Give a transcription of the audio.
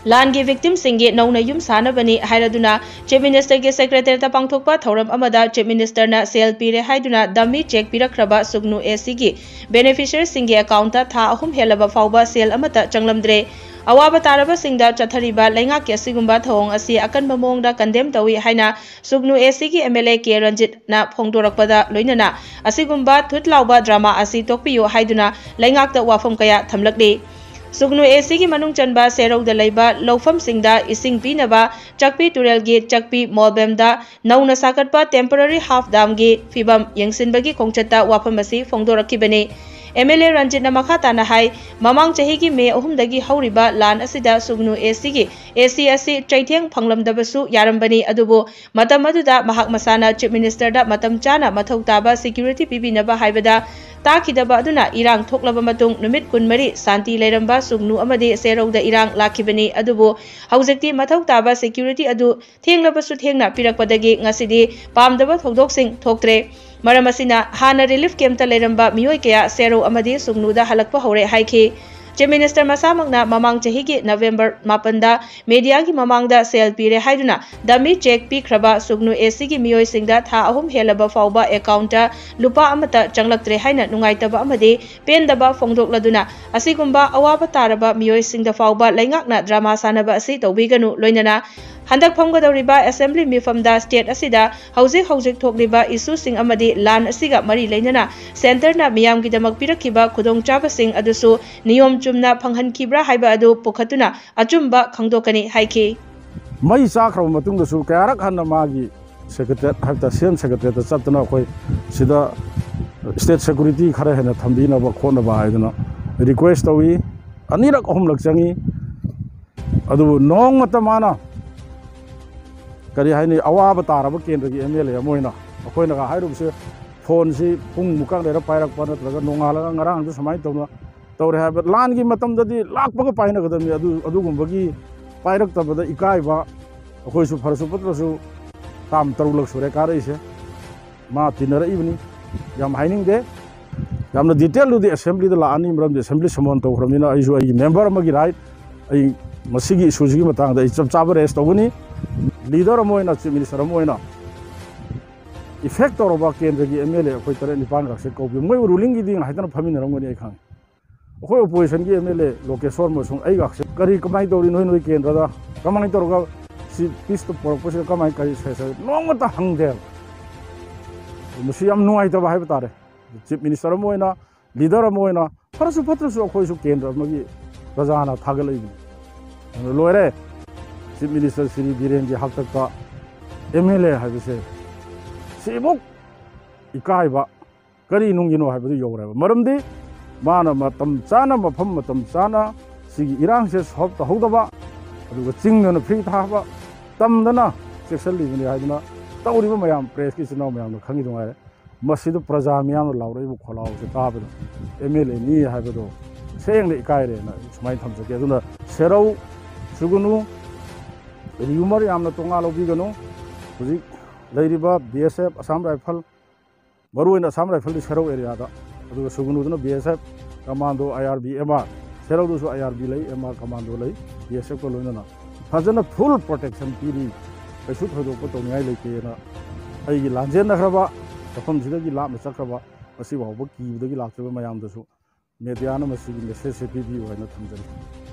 लान की विक्टिम सिंगे नौना yum सानबनी हाइरदुना chief minister के सेक्रेटरी पांगथोकपा थौरम अमदा चीफ मिनिस्टर ना सेल पीरे हाइदुना डमी चेक पिरखरबा सुगनु एसी की बेनिफिशियरी सिंगे अकाउंट था अहुम हेलब फाउबा सेल अमता चंगलमद्रे अवाब तारब सिंगदा चथरिबा लैंगा के सिगुंबा थौंग असी अकन बमोंगदा कंडेम तवी हाइना सुगनु एसी की एमएलए के रंजित ना फोंगदोरकपदा लोइनना असिगुंबा थुतलाउबा ड्रामा असी तोकपियो हाइदुना लैंगाकता वाफम कया थमलकली सुगनु एसी की मनुंग चनबा सेरौदा लैबा लौफम सिंगदा इसिंग पीनबा चकपी तुरेल गे चकपी मोलबेमदा नौना साकटपा टेम्पररी हाफ डाम गे फिबम यंगसिनबगी खोंगचता वाफम असी फोंगदोरकिबने एमएलए रंजित मखा ताना हाई ममांग चही की मे अहुमदगी हौरिबा लान असिदा सुगनु एसी की एसी असी चैथेंग फंगलमदबसु यारंबनी अदुबो मतम अदुदा महाक मसाना चीफ मिनिस्टर दा मतम चाना मथौ ताबा सिक्योरिटी पिबिनबा हाइबदा ताखिदबा अदुना इरांग थोकलबा मतुंग नुमित कुनमरी शांति लेरंबा सुगनु अमदे सेरौदा इरांग लाखिबनी अदुबो हौजेक्ति मथौ ताबा सिक्योरिटी अदु थेंगलबसु थेंगना पिरकपदगी ngасidi पामदबा थौदोकसिंग थोकत्रे मरम असिना हाना रिलीफ कैंप लेरंबा मियोय कया सेरो अमदि सुगनुदा हलकपा हौरे हाइखि चीफ मिनिस्टर मसामगना ममांग चही की नवेंबर 9 मीडिया की ममांगदा सेल पीरे हाइदुना डमी चेक पीखरबा सुगनु एसी की मियोय सिंगदा था अहुम हेलब फाउबा अकाउंट लुपा अमता चंगलक्त्रे हाइना नुंगाइतबा अमदि पेंदबा फोंगदोकलदुना असिगुंबा अवाबा तारबा मियोय सिंगदा फाउबा लैंगाकना ड्रामा सानबा असि तौबिगनु लोइनना हंदक फंगदौरिबा असेंबली मिफमदा स्टेट असिदा हौजिक हौजिक थोकलिबा इशू सिंग अमदि लान असिगा मरी लैनना सेंटरना मियामगिदमक पिरखिबा खुदोंचाबसिंग अदुसु नियम चुमना फंगहनखिब्रा हाइबा अदु पुखतुना अचुंबा खंगदोकनी हाइखि मई चाखरब मतुंगदसु कयारक हन्ना मागी सेक्रेटरी हाइबता सेम सेक्रेटरी चतना अखोय सिदा स्टेट सिक्योरिटी खरे हेना थंबिनबा खोनबा हाइदना रिक्वेस्ट तवी अनिरक अहुमलक चंगी अदु नोंग मतमाना करी हाइनी अवाब तारब केंद्र की एमएलए मोइना अखोयना हाइरुबसे फोन से पुंग मुका लेरा पायरक नत्रगा नोंगाला ngarang समाय तौरे हाब लान की मतमददी लाकपग पाइनगदमी अदुगुंबगी पायरक तबदा इकाइबा अखोयसु फरसु पत्रसु ताम तरुलक सुरे कारैसे मा तिनर इबनी याम हाइनिंग दे यामना डिटेल दु असेंबली दा लानी मरम असेंबली समन तौखरमिना आइसु आई मेंबर अमगी राइट आई मसिगी इशूजी मतंग दा चप चाब रेस्ट तौगनी लीडर मोइना चीफ मिनिस्टर मोइना इफेक्ट तौरबा केंद्र की एमएलए अखोय तरे निपान रक्से कौबी मोय रूलिंग की दिन हाइतना फमिन रंगनी आई खांग अखोय ओपोजिशन की एमएलए लोकेश्वर मसुंग आई रक्से करी कमाई तौरी नोय नोय केंद्र दा कमाई तौरगा सी पीस तो पोरपोसे कमाई करी से नोंगता हंगदे मुसी याम नुआई तबा हाइब तारे चीफ मिनिस्टर मोइना लीडर मोइना फरसु फत्रसु अखोय सु केंद्र मगी प्रजाना थागलई लोरे चीफ मिनिस्टर श्री बीरेन की हकता एमएलए है सिमुक इकाइबा करी नुंगिनो है यौरेब मरमदी माना मतम चाना मफम मतम चाना सिगी इरांग से सॉल्व तहौदबा अदुगा चिंगना फ्री थाबा तमदना सेक्सनलीबनी हाइदना तौरिबा मयाम प्रेस की चिनाव मयाम खंगी दुंगाय मसिद प्रजा मयाम लाउरेब खोलाव से ताबदो एमएलए नी हाइबदो सेंग इकाइरे ना सुमाय थमजके अदुना सेरौ सुगुनु रियूमर यामना तोंगा लौबिगनो हुजिक लैरिबा बीएसएफ असम राइफल मरुइन असम राइफल सेरौ एरिया दा अदुगा सुगुनुदना बीएसएफ कमांडो आईआरबी एमआर सेरौदुसु आईआरबी लै एमआर कमांडो लै बीएसएफ को लोइनना फजन फुल प्रोटेक्शन पीरी कैसु थोदोप तोंगाय लैतेना अइगी लांजेन नखरबा तफम सिदगी लाम चखरबा मसि बावबो कीबदगी लाक्तबा मयामदसु मीडियाना मसिगी मेसेज से पीबी होइना थमजरी।